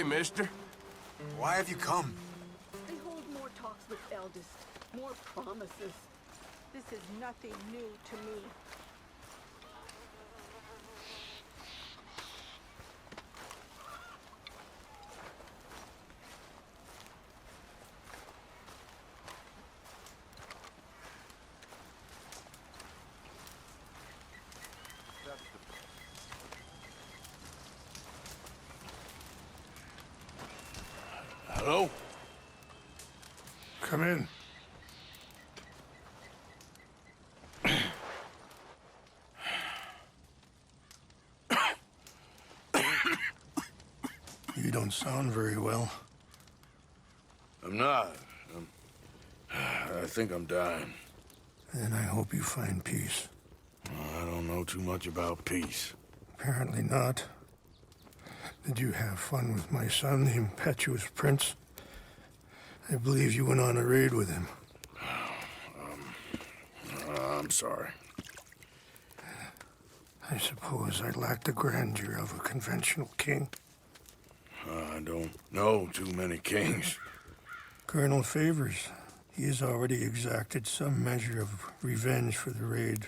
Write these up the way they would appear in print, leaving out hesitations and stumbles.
Hey, mister. Why have you come? I hold more talks with eldest, more promises. This is nothing new to me. Hello? Come in. You don't sound very well. I'm not. I think I'm dying. And I hope you find peace. I don't know too much about peace. Apparently not. Did you have fun with my son, the impetuous prince? I believe you went on a raid with him. I'm sorry. I suppose I lack the grandeur of a conventional king. I don't know too many kings. Colonel Favors, he has already exacted some measure of revenge for the raid.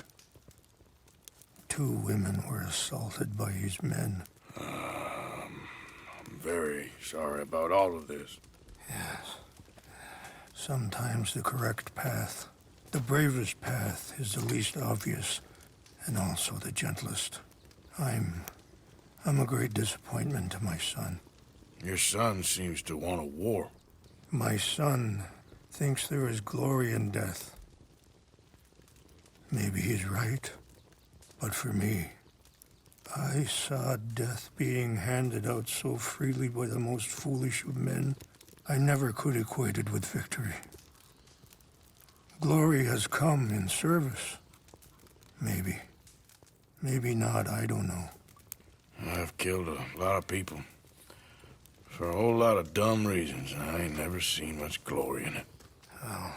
2 women were assaulted by his men. I'm very sorry about all of this. Yes. Sometimes the correct path, the bravest path, is the least obvious, and also the gentlest. I'm a great disappointment to my son. Your son seems to want a war. My son thinks there is glory in death. Maybe he's right, but for me, I saw death being handed out so freely by the most foolish of men, I never could equate it with victory. Glory has come in service. Maybe. Maybe not, I don't know. I've killed a lot of people. For a whole lot of dumb reasons. I ain't never seen much glory in it. Well,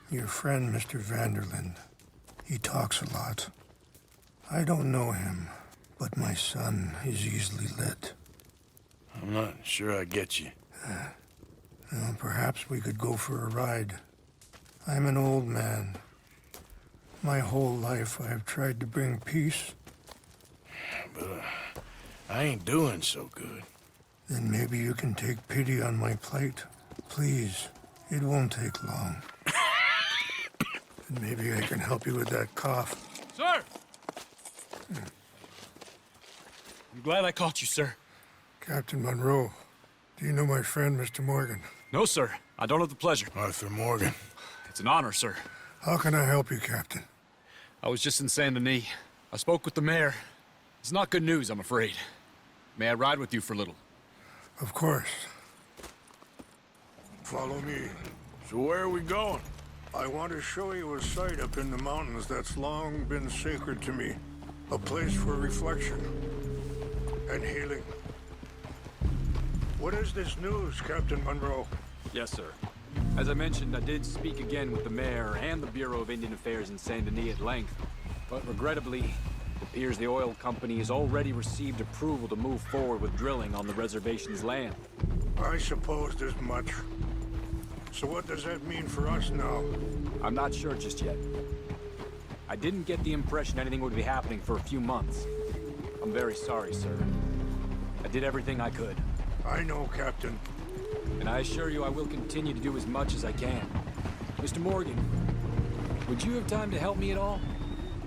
your friend, Mr. Vanderland, he talks a lot. I don't know him, but my son is easily led. I'm not sure I get you. Well, perhaps we could go for a ride. I'm an old man. My whole life I have tried to bring peace. But I ain't doing so good. Then maybe you can take pity on my plight. Please, it won't take long. And maybe I can help you with that cough. Sir! I'm glad I caught you, sir. Captain Monroe, do you know my friend, Mr. Morgan? No, sir. I don't have the pleasure. Arthur Morgan. It's an honor, sir. How can I help you, Captain? I was just in Saint Denis. I spoke with the mayor. It's not good news, I'm afraid. May I ride with you for a little? Of course. Follow me. So where are we going? I want to show you a site up in the mountains that's long been sacred to me. A place for reflection and healing. What is this news, Captain Monroe? Yes, sir. As I mentioned, I did speak again with the mayor and the Bureau of Indian Affairs in Saint Denis at length. But regrettably, it appears the oil company has already received approval to move forward with drilling on the reservation's land. I supposed as much. So what does that mean for us now? I'm not sure just yet. I didn't get the impression anything would be happening for a few months. I'm very sorry, sir. I did everything I could. I know, Captain. And I assure you I will continue to do as much as I can. Mr. Morgan, would you have time to help me at all?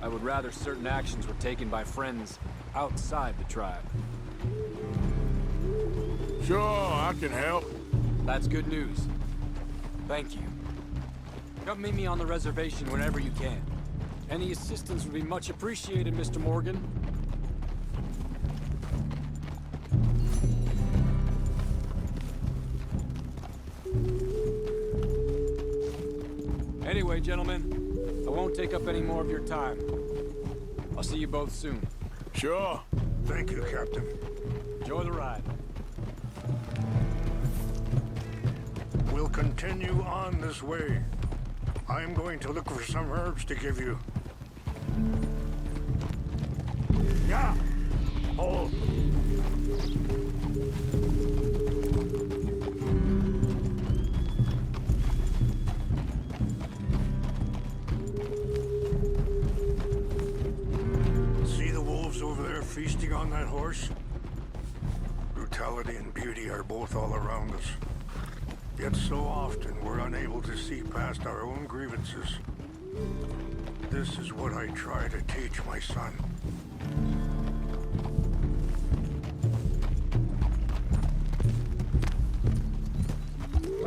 I would rather certain actions were taken by friends outside the tribe. Sure, I can help. That's good news. Thank you. Come meet me on the reservation whenever you can. Any assistance would be much appreciated, Mr. Morgan. Anyway, gentlemen, I won't take up any more of your time. I'll see you both soon. Sure. Thank you, Captain. Enjoy the ride. We'll continue on this way. I'm going to look for some herbs to give you. Yeah! Hold. feasting on that horse? Brutality and beauty are both all around us. Yet so often we're unable to see past our own grievances. This is what I try to teach my son.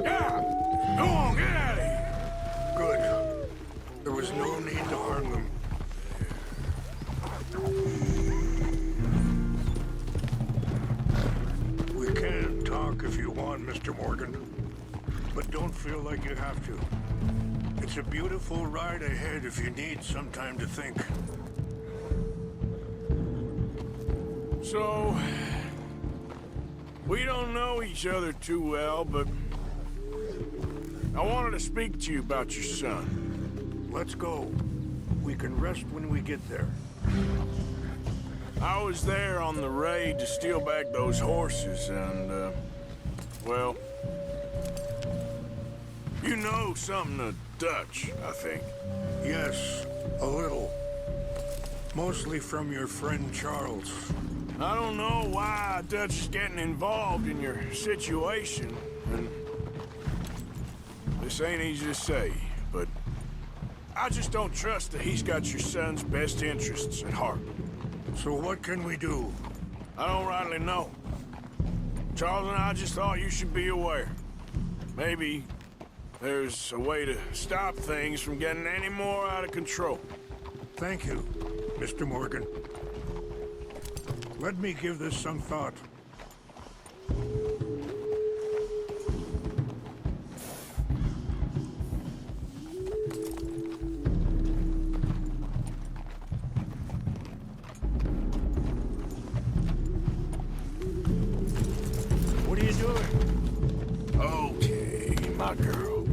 Yeah! Go on, get out of here! Good. There was no need to harm them. We can talk if you want, Mr. Morgan. But don't feel like you have to. It's a beautiful ride ahead if you need some time to think. So, we don't know each other too well, but I wanted to speak to you about your son. Let's go. We can rest when we get there. I was there on the raid to steal back those horses, and, well, you know something of Dutch, I think. Yes, a little. Mostly from your friend Charles. I don't know why Dutch is getting involved in your situation, and this ain't easy to say, but I just don't trust that he's got your son's best interests at heart. So what can we do? I don't rightly know. Charles and I just thought you should be aware. Maybe there's a way to stop things from getting any more out of control. Thank you, Mr. Morgan. Let me give this some thought. What are you doing? Okay, my girl.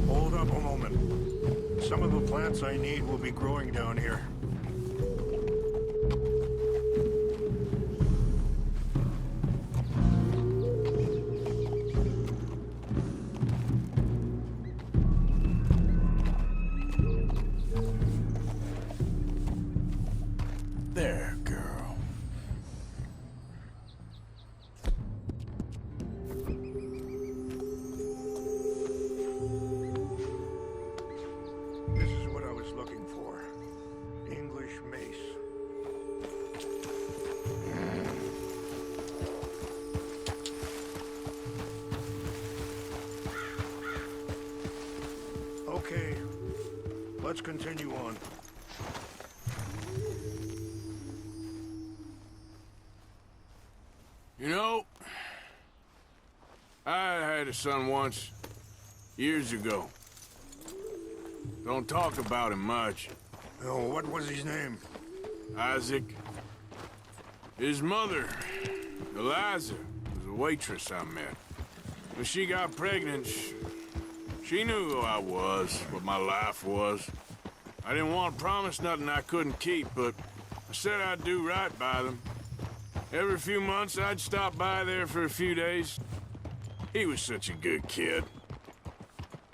Hold up a moment. Some of the plants I need will be growing down here. There, girl. This is what I was looking for. English mace. Okay, let's continue on. You know, I had a son once, years ago. Don't talk about him much. Oh, what was his name? Isaac. His mother, Eliza, was a waitress I met. When she got pregnant, she knew who I was, what my life was. I didn't want to promise nothing I couldn't keep, but I said I'd do right by them. Every few months, I'd stop by there for a few days. He was such a good kid.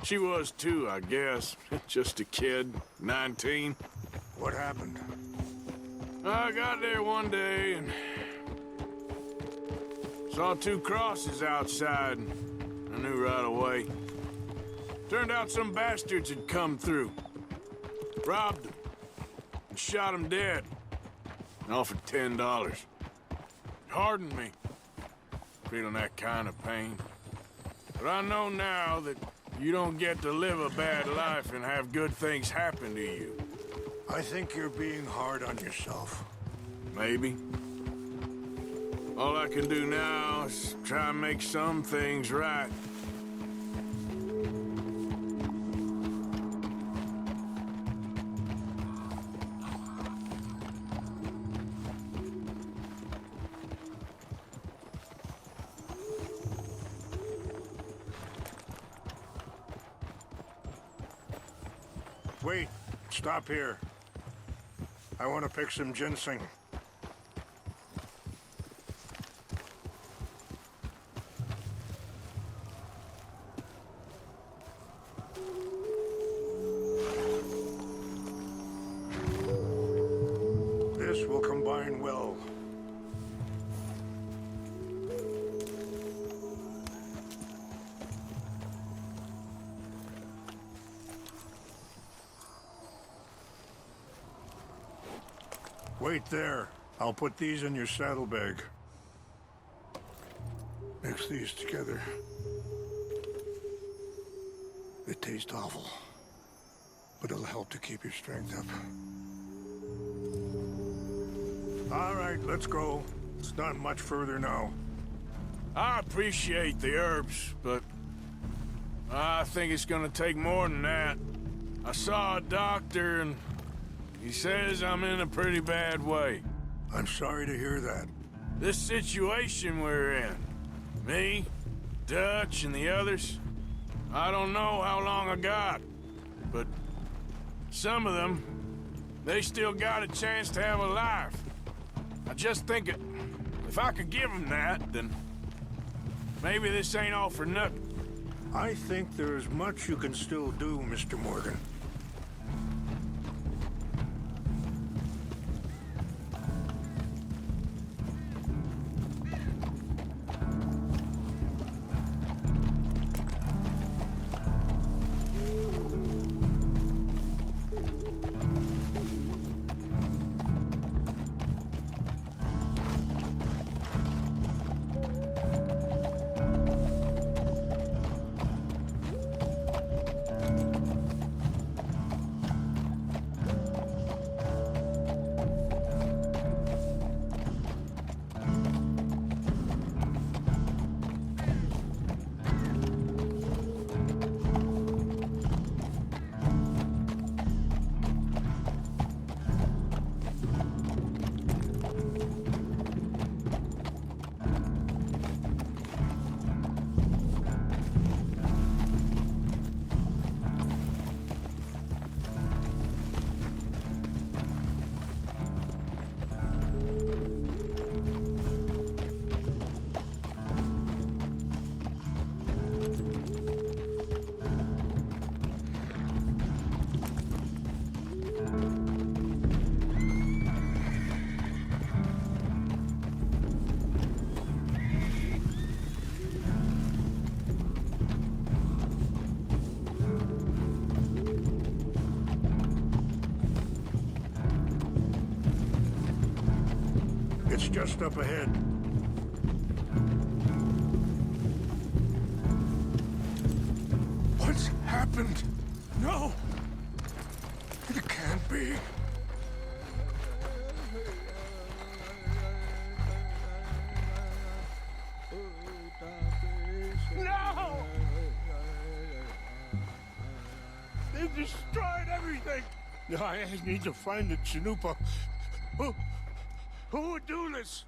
She was too, I guess. Just a kid, 19. What happened? I got there one day and saw two crosses outside. I knew right away. Turned out some bastards had come through. Robbed them. And shot them dead. And offered $10. Hardened me. Feeling that kind of pain. But I know now that you don't get to live a bad life and have good things happen to you. I think you're being hard on yourself. Maybe. All I can do now is try and make some things right. Wait, stop here. I want to pick some ginseng. This will combine well. Wait there. I'll put these in your saddlebag. Mix these together. They taste awful, but it'll help to keep your strength up. All right, let's go. It's not much further now. I appreciate the herbs, but I think it's gonna take more than that. I saw a doctor and he says I'm in a pretty bad way. I'm sorry to hear that. This situation we're in, me, Dutch, and the others, I don't know how long I got, but some of them, they still got a chance to have a life. I just think if I could give them that, then maybe this ain't all for nothing. I think there's much you can still do, Mr. Morgan. It's just up ahead. What's happened? No! It can't be. No! They've destroyed everything! I need to find the Chanupa. Who would do this?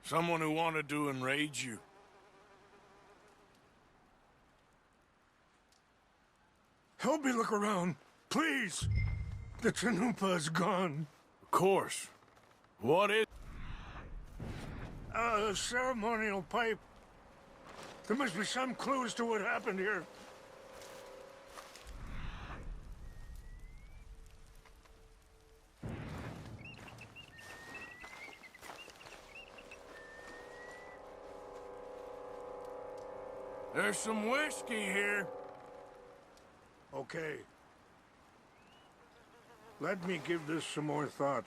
Someone who wanted to enrage you. Help me look around, please. The Chanupa is gone. Of course. What is... A ceremonial pipe. There must be some clues to what happened here. There's some whiskey here. Okay. Let me give this some more thought.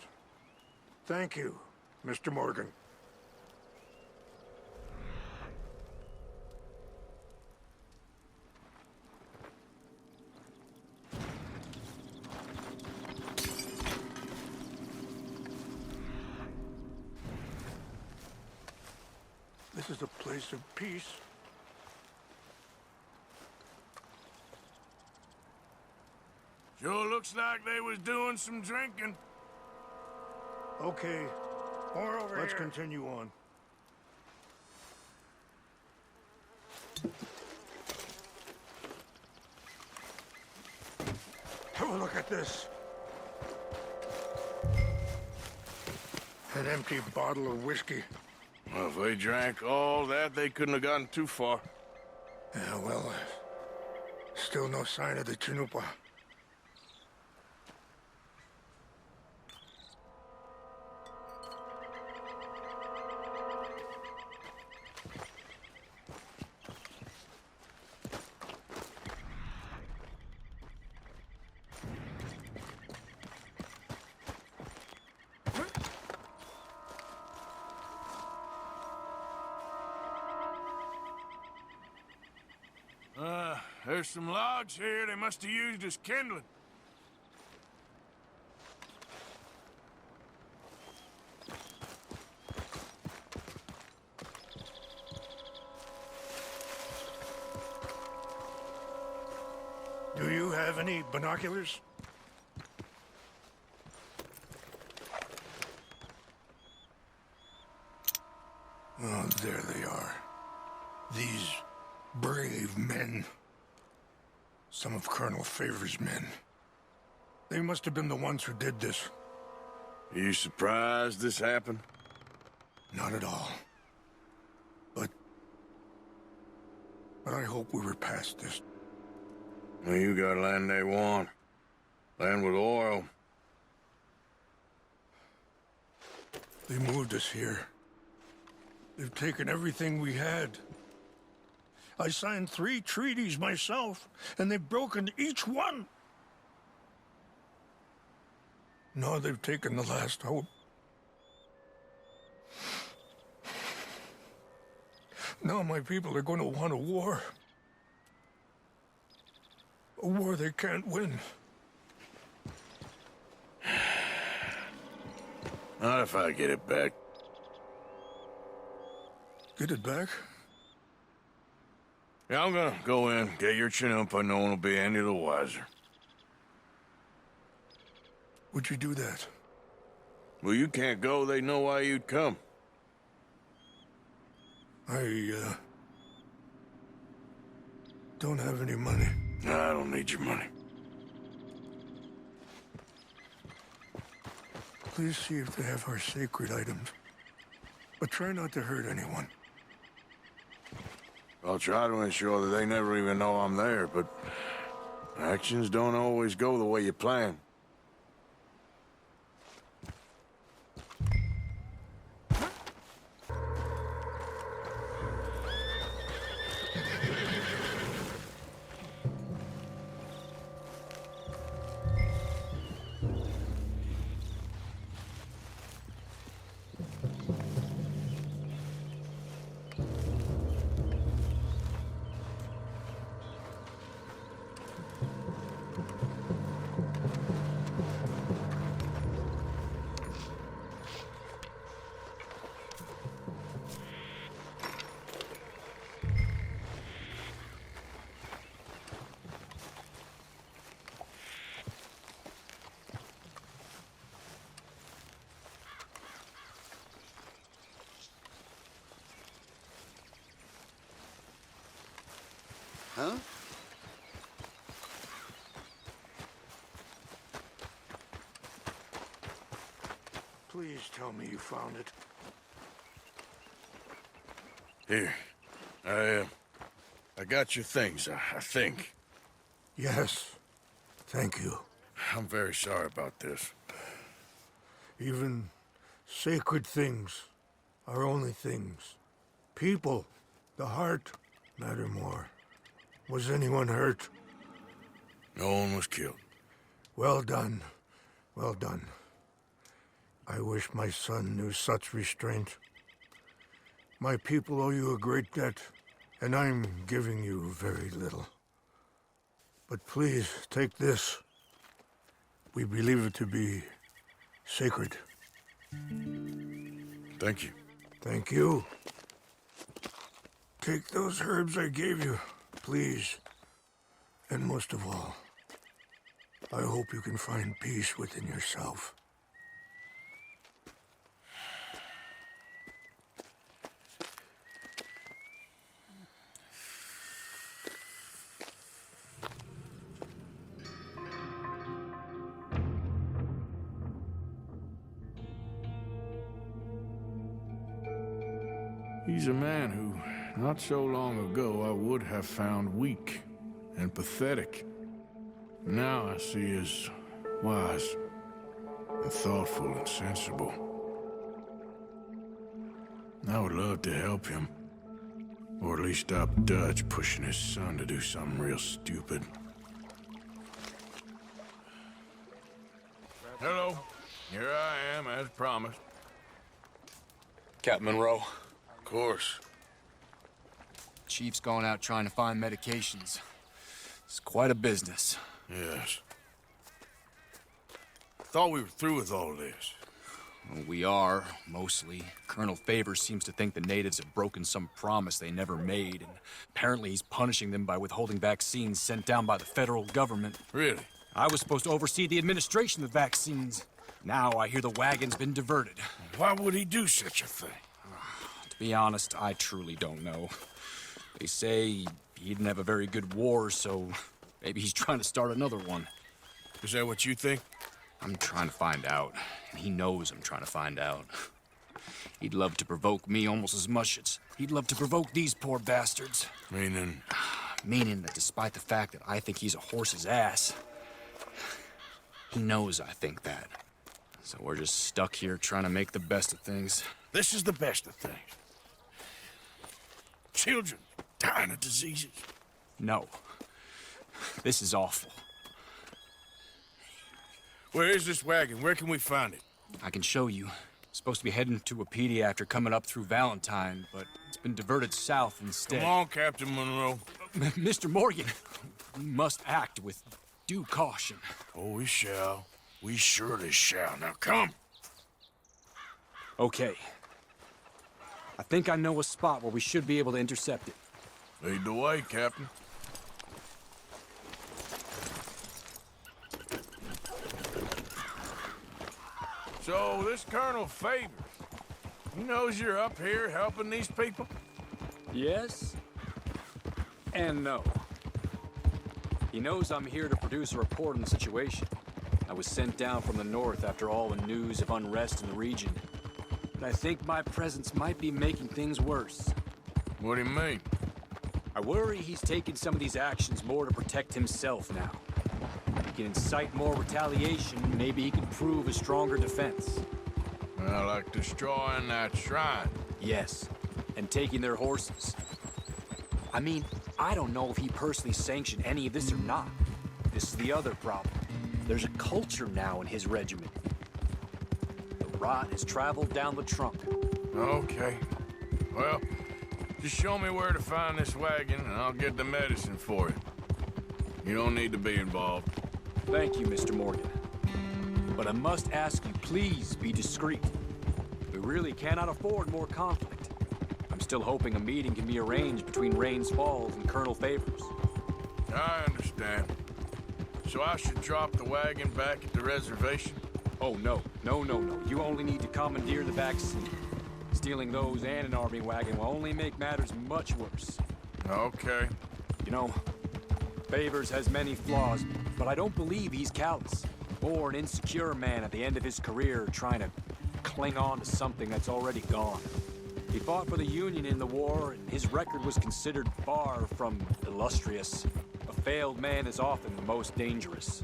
Thank you, Mr. Morgan. This is a place of peace. Sure looks like they was doing some drinking. Okay, More over let's here. continue on. Have a look at this. An empty bottle of whiskey. Well, if they drank all that, they couldn't have gotten too far. Yeah, well, still no sign of the Chinupa. There's some logs here they must have used as kindling. Do you have any binoculars? Oh, there they are. These brave men. Some of Colonel Favor's men. They must have been the ones who did this. Are you surprised this happened? Not at all. But I hope we were past this. Well, you got land they want. Land with oil. They moved us here. They've taken everything we had. I signed 3 treaties myself, and they've broken each one. Now they've taken the last hope. Now my people are going to want a war. A war they can't win. Not if I get it back. Get it back? Yeah, I'm gonna go in, get your Chinupa, no one will be any the wiser. Would you do that? Well, you can't go, they know why you'd come. I don't have any money. No, I don't need your money. Please see if they have our sacred items. But try not to hurt anyone. I'll try to ensure that they never even know I'm there, but actions don't always go the way you plan. Huh? Please tell me you found it. Here. I got your things, I think. Yes. Thank you. I'm very sorry about this. Even sacred things are only things. People, the heart, matter more. Was anyone hurt? No one was killed. Well done. Well done. I wish my son knew such restraint. My people owe you a great debt, and I'm giving you very little. But please, take this. We believe it to be sacred. Thank you. Thank you. Take those herbs I gave you, please. And most of all, I hope you can find peace within yourself. He's a man who, not so long ago, I would have found weak and pathetic. Now I see as wise and thoughtful and sensible. I would love to help him. Or at least stop Dutch pushing his son to do something real stupid. Hello. Here I am, as promised. Captain Monroe. Of course. Chief's going out trying to find medications. It's quite a business. Yes. Thought we were through with all this. Well, we are, mostly. Colonel Favors seems to think the natives have broken some promise they never made, and apparently he's punishing them by withholding vaccines sent down by the federal government. Really? I was supposed to oversee the administration of the vaccines. Now I hear the wagon's been diverted. Why would he do such a thing? To be honest, I truly don't know. They say he didn't have a very good war, so maybe he's trying to start another one. Is that what you think? I'm trying to find out, and he knows I'm trying to find out. He'd love to provoke me almost as much as he'd love to provoke these poor bastards. Meaning? Meaning that despite the fact that I think he's a horse's ass, he knows I think that. So we're just stuck here trying to make the best of things. This is the best of things. Children dying of diseases. No. This is awful. Where is this wagon? Where can we find it? I can show you. Supposed to be heading to Wapiti after coming up through Valentine, but it's been diverted south instead. Come on, Captain Monroe. Mr. Morgan, we must act with due caution. Oh, we shall. We surely shall. Now, come. Okay. I think I know a spot where we should be able to intercept it. Lead the way, Captain. So, this Colonel Favors, he knows you're up here helping these people? Yes and no. He knows I'm here to produce a report on the situation. I was sent down from the north after all the news of unrest in the region. But I think my presence might be making things worse. What do you mean? I worry he's taking some of these actions more to protect himself now. He can incite more retaliation, maybe he can prove a stronger defense. Well, like destroying that shrine. Yes, and taking their horses. I mean, I don't know if he personally sanctioned any of this or not. This is the other problem. There's a culture now in his regiment. The rot has traveled down the trunk. Okay. Well, just show me where to find this wagon, and I'll get the medicine for you. You don't need to be involved. Thank you, Mr. Morgan. But I must ask you, please be discreet. We really cannot afford more conflict. I'm still hoping a meeting can be arranged between Rains Falls and Colonel Favors. I understand. So I should drop the wagon back at the reservation? Oh, no. No. You only need to commandeer the vaccine. Stealing those and an army wagon will only make matters much worse. Okay. You know, Favors has many flaws, but I don't believe he's callous. Or an insecure man at the end of his career trying to cling on to something that's already gone. He fought for the Union in the war, and his record was considered far from illustrious. A failed man is often the most dangerous.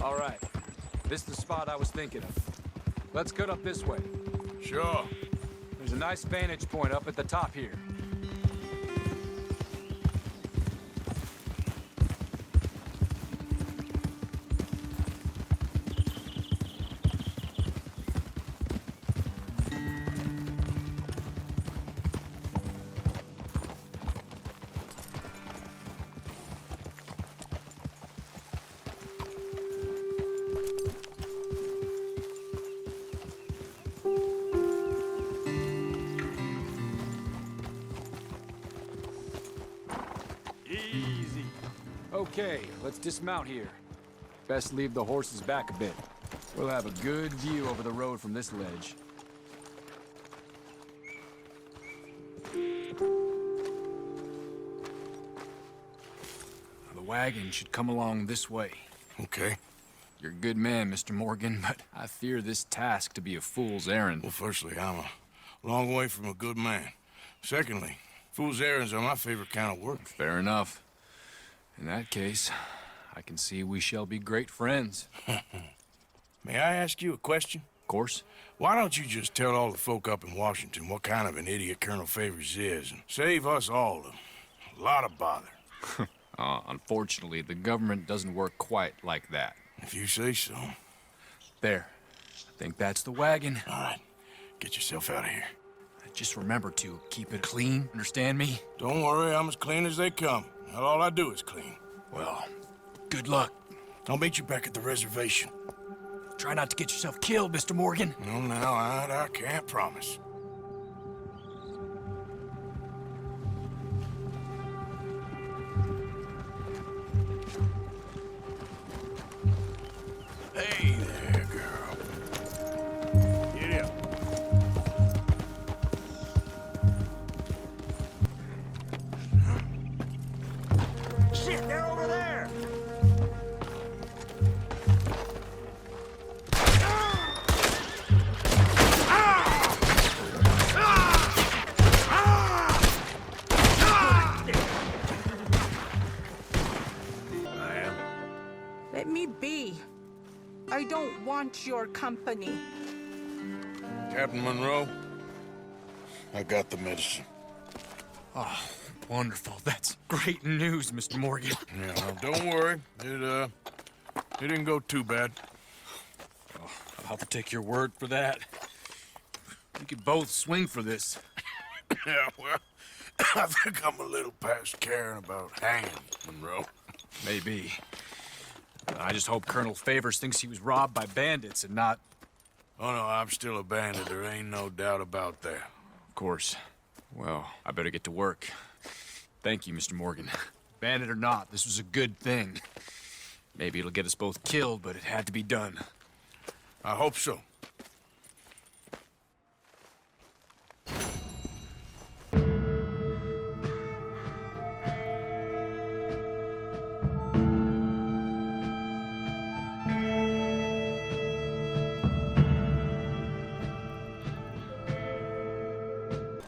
All right, this is the spot I was thinking of. Let's get up this way. Sure. There's a nice vantage point up at the top here. Easy. Okay, let's dismount here. Best leave the horses back a bit. We'll have a good view over the road from this ledge. The wagon should come along this way. Okay. You're a good man, Mr. Morgan, but I fear this task to be a fool's errand. Well, firstly, I'm a long way from a good man. Secondly, fool's errands are my favorite kind of work. Fair enough. In that case, I can see we shall be great friends. May I ask you a question? Of course. Why don't you just tell all the folk up in Washington what kind of an idiot Colonel Favors is and save us all a lot of bother? Unfortunately, the government doesn't work quite like that. If you say so. There. I think that's the wagon. All right. Get yourself out of here. Just remember to keep it clean, understand me? Don't worry, I'm as clean as they come. Not all I do is clean. Well, good luck. I'll meet you back at the reservation. Try not to get yourself killed, Mr. Morgan. No, now, I can't promise. Hey there, girl. Get up. Shit, they're over there! Let me be. I don't want your company. Captain Monroe, I got the medicine. Oh, wonderful. That's great news, Mr. Morgan. Yeah, well, don't worry. It didn't go too bad. Oh, I'll have to take your word for that. We could both swing for this. Yeah, well, I think I'm a little past caring about hanging, Monroe. Maybe. I just hope Colonel Favors thinks he was robbed by bandits and not... Oh, no, I'm still a bandit. There ain't no doubt about that. Of course. Well, I better get to work. Thank you, Mr. Morgan. Bandit or not, this was a good thing. Maybe it'll get us both killed, but it had to be done. I hope so.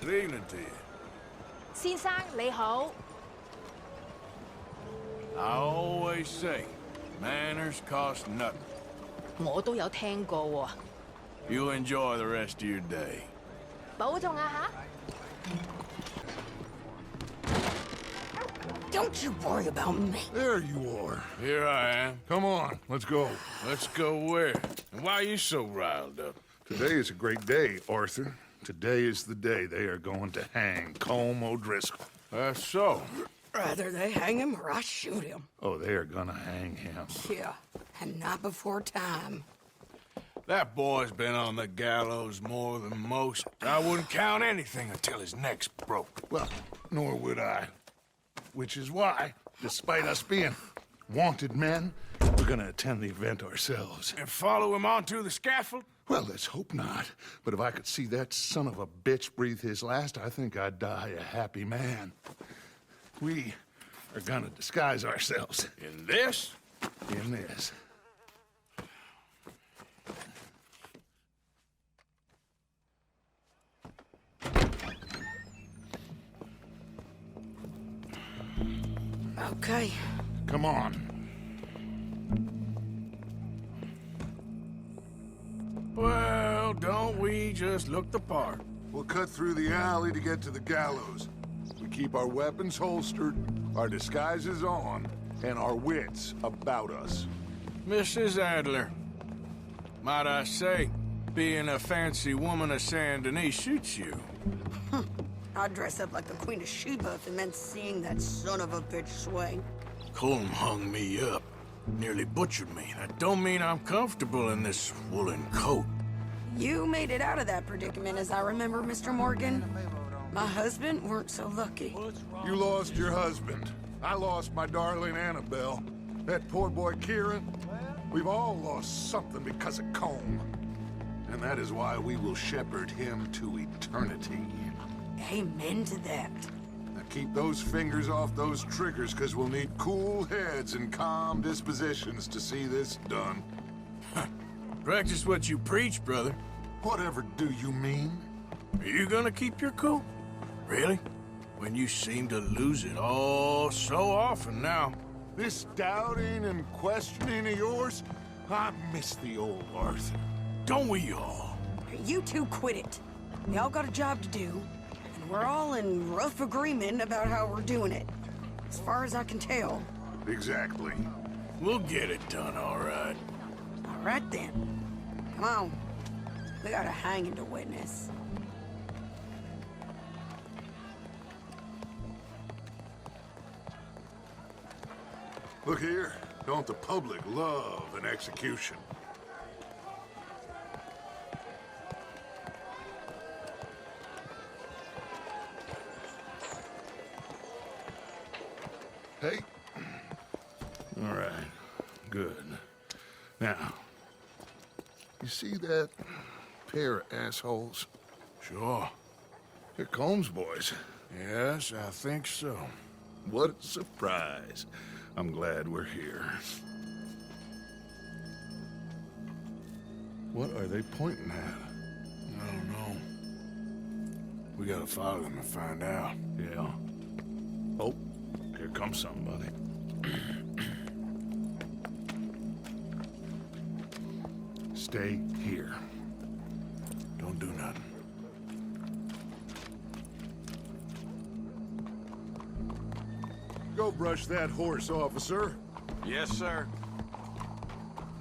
Good evening to you. 先生你好， I always say, manners cost nothing. 我都有聽過喎， You enjoy the rest of your day. 保重啊吓。Don't you worry about me. There you are. Here I am. Come on, let's go. Let's go where? And why are you so riled up? Today is a great day, Arthur. Today is the day they are going to hang Colm O'Driscoll. That's so. Rather they hang him or I shoot him. Oh, they are gonna hang him. Yeah, and not before time. That boy's been on the gallows more than most. I wouldn't count anything until his neck's broke. Well, nor would I. Which is why, despite us being wanted men, we're gonna attend the event ourselves. And follow him onto the scaffold? Well, let's hope not. But if I could see that son of a bitch breathe his last, I think I'd die a happy man. We are gonna disguise ourselves In this? in this. Okay. Come on. Well, don't we just look the part? We'll cut through the alley to get to the gallows. We keep our weapons holstered, our disguises on, and our wits about us. Mrs. Adler, might I say, being a fancy woman of Saint Denis suits you. I'd dress up like the Queen of Sheba if it meant seeing that son of a bitch swing. Colm hung me up, nearly butchered me. That don't mean I'm comfortable in this woolen coat. You made it out of that predicament, as I remember, Mr. Morgan. My husband weren't so lucky. You lost your husband. I lost my darling Annabelle. That poor boy Kieran, We've all lost something because of Colm. And that is why we will shepherd him to eternity. Amen to that. Now keep those fingers off those triggers, because we'll need cool heads and calm dispositions to see this done. Practice what you preach, brother. Whatever do you mean? Are you gonna keep your cool? Really? When you seem to lose it all so often now. This doubting and questioning of yours, I miss the old Arthur. Don't we all? You two quit it. We all got a job to do, and we're all in rough agreement about how we're doing it. As far as I can tell. Exactly. We'll get it done, all right. All right then. Come on. We got a hanging to witness. Look here. Don't the public love an execution? Hey. All right. Good. Now, you see that pair of assholes? Sure. They're Combs boys. Yes, I think so. What a surprise. I'm glad we're here. What are they pointing at? I don't know. We gotta follow them and find out. Yeah. Oh, here comes somebody. Stay here. Don't do nothing. Go brush that horse, officer. Yes, sir.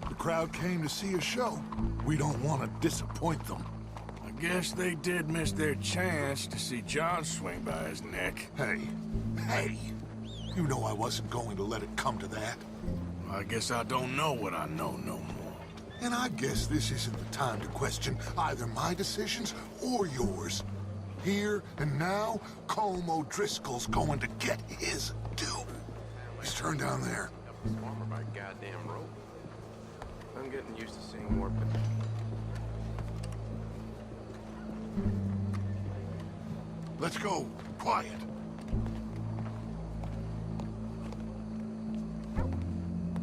The crowd came to see a show. We don't want to disappoint them. I guess they did miss their chance to see John swing by his neck. Hey, you know I wasn't going to let it come to that. I guess I don't know what I know no more. And I guess this isn't the time to question either my decisions or yours. Here and now, Colm O'Driscoll's going to get his due. He's turned down there. Farmer by goddamn rope. I'm getting used to seeing more. Let's go. Quiet.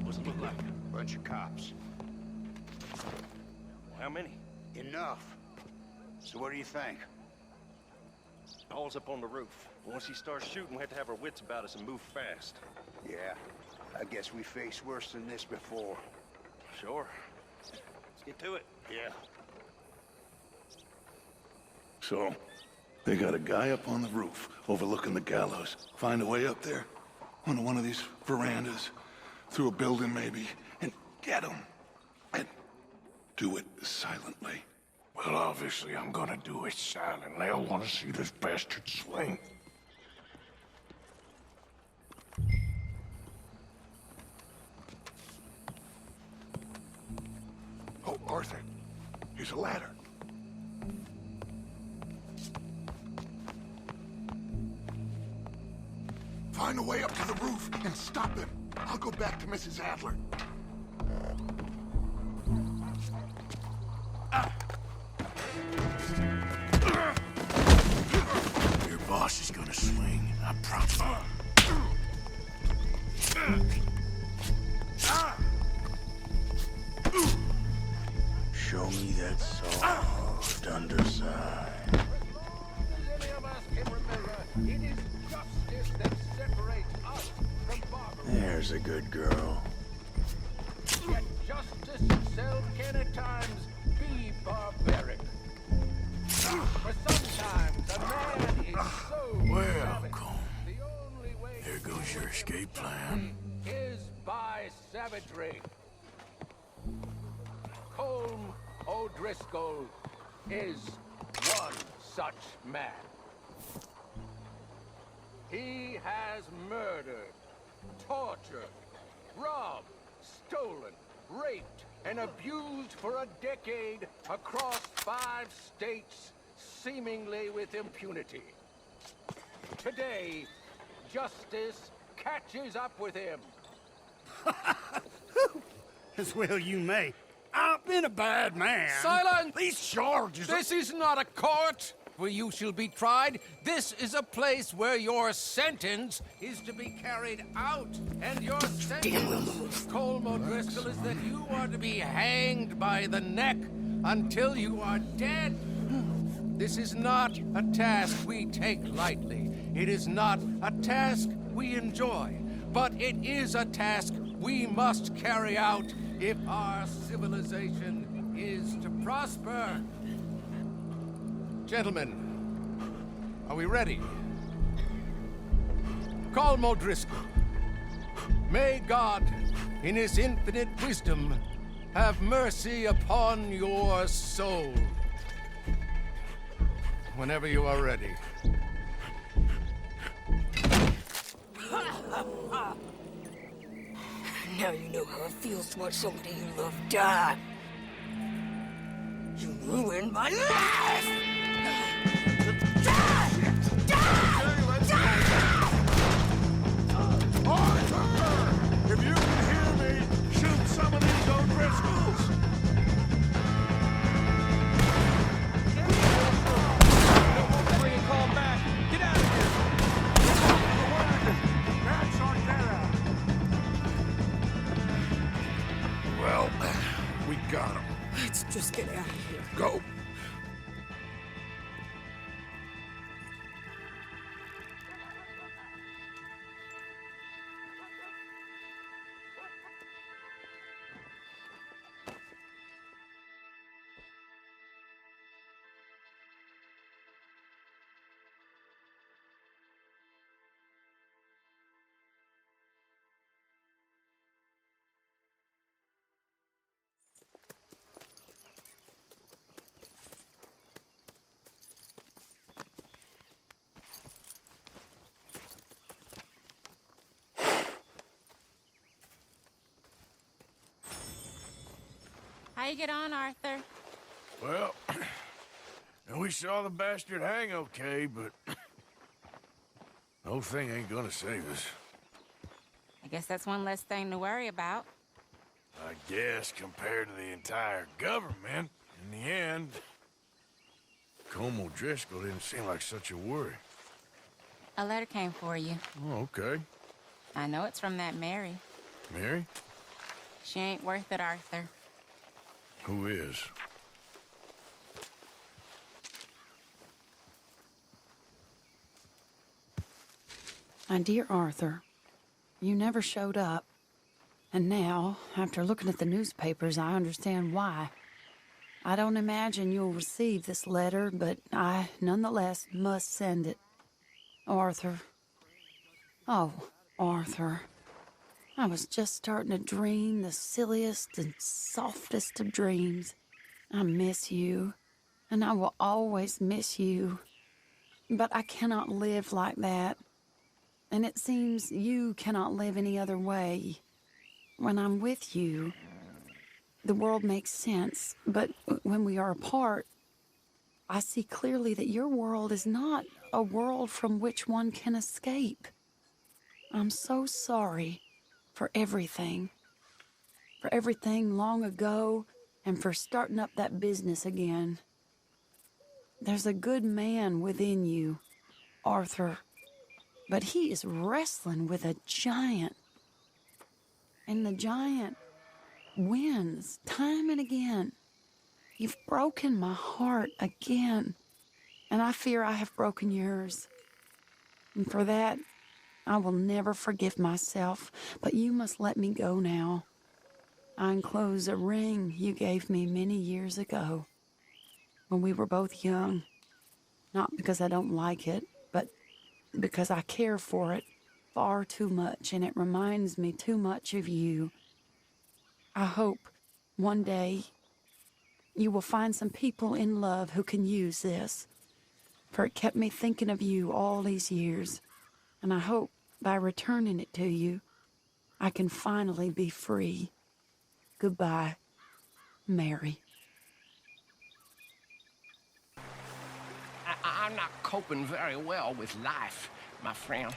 What's it look like? Bunch of cops. How many? Enough. So what do you think? Paul's up on the roof. Once he starts shooting, we have to have our wits about us and move fast. Yeah, I guess we faced worse than this before. Sure. Let's get to it. Yeah. So, they got a guy up on the roof overlooking the gallows. Find a way up there, onto one of these verandas, through a building maybe, and get him. And do it silently. Well, obviously I'm gonna do it silently. I want to see this bastard swing. Oh, Arthur. Here's a ladder. Find a way up to the roof and stop him. I'll go back to Mrs. Adler. Your boss is gonna swing, I promise. Show me that soft underside. There's a good girl. Yet justice itself can at times be barbaric. For sometimes a man is so Well, savage, Colm, the only way there to goes your escape plan. is by savagery. Colm O'Driscoll is one such man. He has murdered, tortured, robbed, stolen, raped, and abused for a decade across 5 states, seemingly with impunity. Today, justice catches up with him. As well you may. I've been a bad man. Silence! These charges... This is not a court where you shall be tried. This is a place where your sentence is to be carried out. And your sentence, Colm O'Driscoll, is that you are to be hanged by the neck until you are dead. This is not a task we take lightly. It is not a task we enjoy. But it is a task we must carry out if our civilization is to prosper. Gentlemen, are we ready? Colm O'Driscoll, may God, in his infinite wisdom, have mercy upon your soul. Whenever you are ready. Now you know how it feels to watch somebody you love die. You ruined my life! Arthur! If you can hear me, shoot some of these O'Driscolls! Well, we got him. Let's just get out of here. Go. How you get on, Arthur? Well, we saw the bastard hang okay, but the whole thing ain't gonna save us. I guess that's one less thing to worry about. I guess compared to the entire government, in the end, Colm O'Driscoll didn't seem like such a worry. A letter came for you. Oh, okay. I know it's from that Mary. Mary? She ain't worth it, Arthur. Who is? My dear Arthur, you never showed up. And now, after looking at the newspapers, I understand why. I don't imagine you'll receive this letter, but I, nonetheless, must send it. Arthur. Oh, Arthur. I was just starting to dream the silliest and softest of dreams. I miss you, and I will always miss you. But I cannot live like that. And it seems you cannot live any other way. When I'm with you, the world makes sense. But when we are apart, I see clearly that your world is not a world from which one can escape. I'm so sorry for everything. For everything long ago, and for starting up that business again. There's a good man within you, Arthur. But he is wrestling with a giant. And the giant wins time and again. You've broken my heart again. And I fear I have broken yours. And for that, I will never forgive myself. But you must let me go now. I enclose a ring you gave me many years ago, when we were both young. Not because I don't like it, but because I care for it far too much, and it reminds me too much of you. I hope one day you will find some people in love who can use this, for it kept me thinking of you all these years, and I hope by returning it to you, I can finally be free. Goodbye, Mary. I'm not coping very well with life, my friend.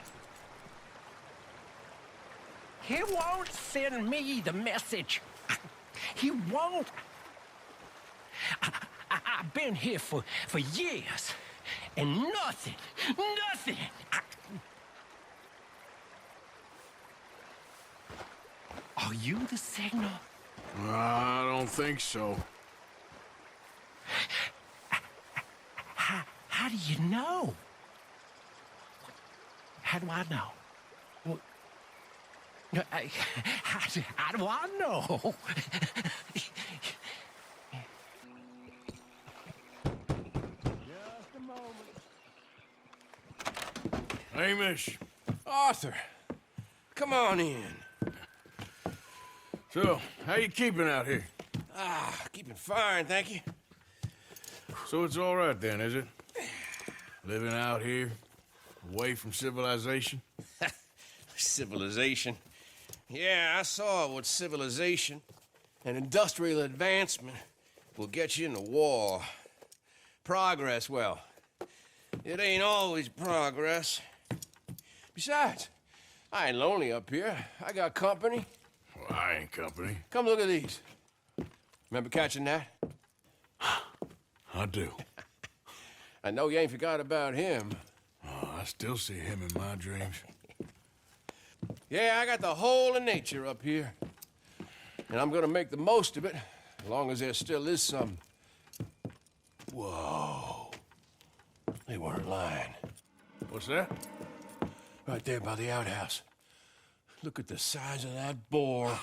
He won't send me the message. He won't. I've been here for years, and nothing. Are you the signal? I don't think so. How do you know? How do I know? Well, how do I know? Just a moment. Hamish. Arthur, come on in. So, how you keeping out here? Keeping fine, thank you. So it's all right then, is it? Living out here, away from civilization? Civilization. Yeah, I saw what civilization and industrial advancement will get you in the war. Progress, well, it ain't always progress. Besides, I ain't lonely up here. I got company. Well, I ain't company. Come look at these. Remember catching that? I do. I know you ain't forgot about him. Oh, I still see him in my dreams. Yeah, I got the whole of nature up here. And I'm gonna make the most of it, as long as there still is some. Whoa. They weren't lying. What's that? Right there by the outhouse. Look at the size of that boar.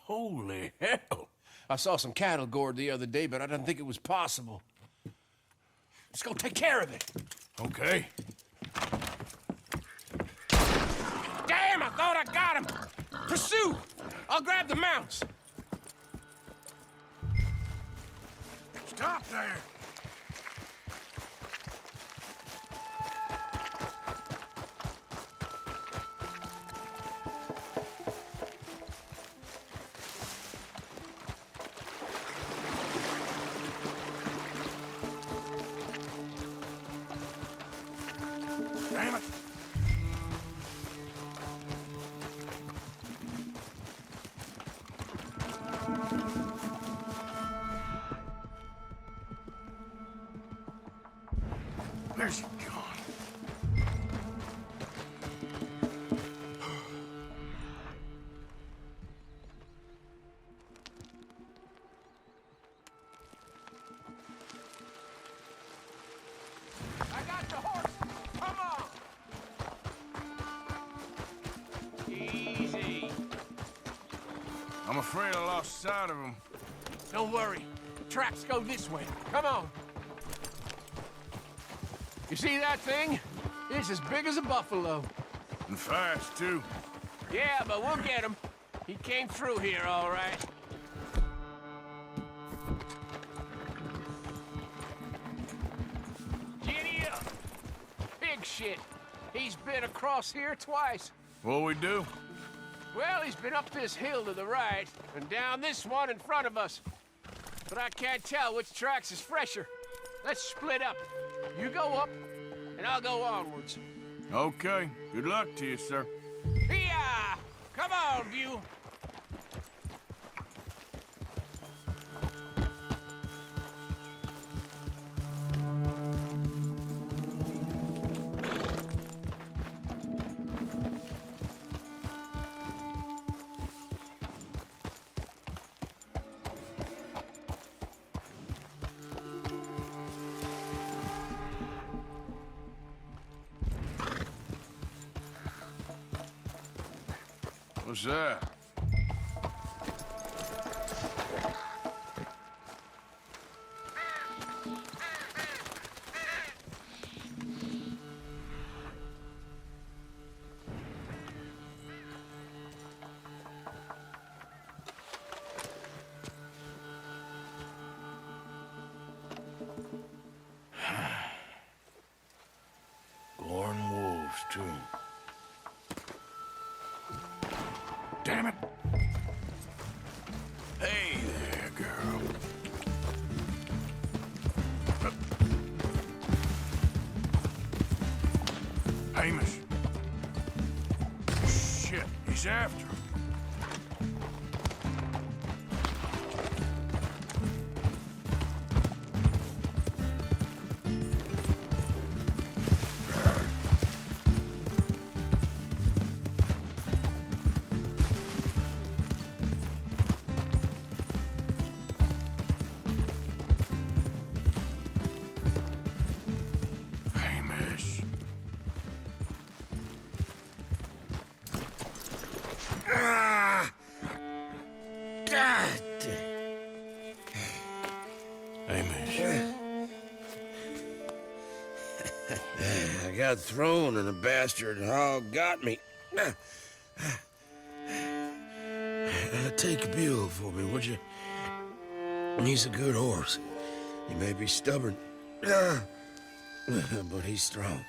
Holy hell. I saw some cattle gored the other day, but I didn't think it was possible. Let's go take care of it. Okay. Damn, I thought I got him! Pursue! I'll grab the mounts. Stop there! Damn it! Where's he gone? I got the horse. Come on. Easy. I'm afraid I lost sight of him. Don't worry. The tracks go this way. Come on. You see that thing? It's as big as a buffalo. And fast, too. Yeah, but we'll get him. He came through here, all right. Giddy up. Big shit. He's been across here twice. What'll we do? Well, he's been up this hill to the right, and down this one in front of us. But I can't tell which tracks is fresher. Let's split up. You go up, and I'll go onwards. Okay. Good luck to you, sir. Here! Come on, View. What's that? Born wolves, too. Damn it! Hey there, girl. Hamish. Shit, he's after him. got thrown and the bastard hog got me. Take a mule for me, would you? He's a good horse. He may be stubborn, but he's strong.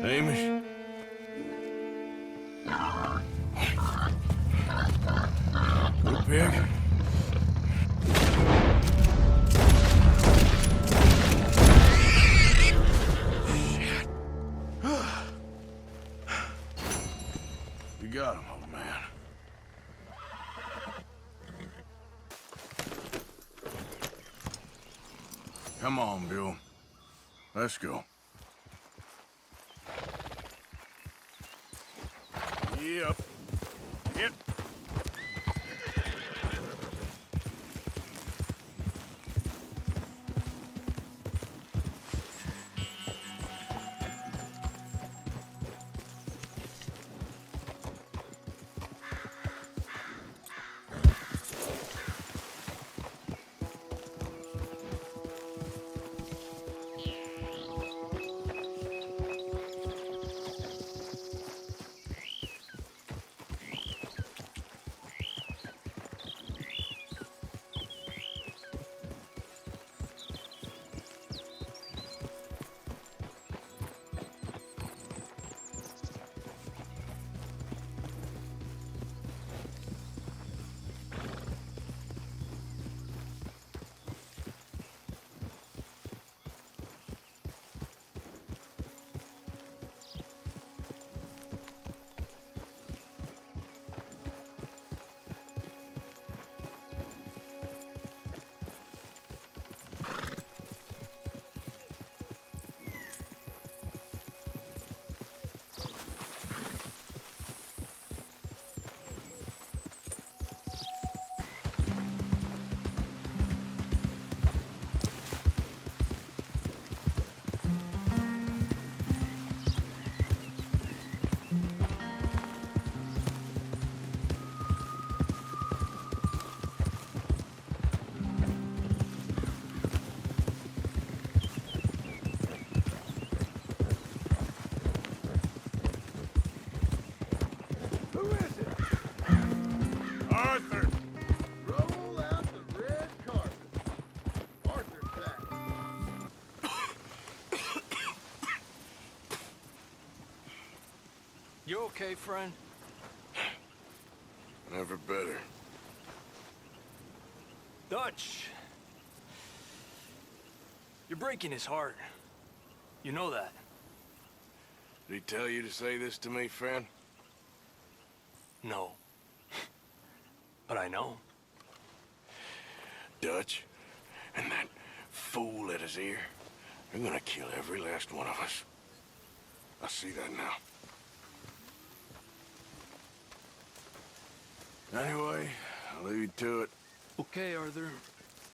Amish? Good pig? Shit. You got him, old man. Come on, Bill. Let's go. Yep. Yep. Arthur! Roll out the red carpet. Arthur's back. You okay, friend? Never better. Dutch. You're breaking his heart. You know that. Did he tell you to say this to me, friend? No. But I know. Dutch and that fool at his ear, they're gonna kill every last one of us. I see that now. Anyway, I'll leave you to it. Okay, Arthur.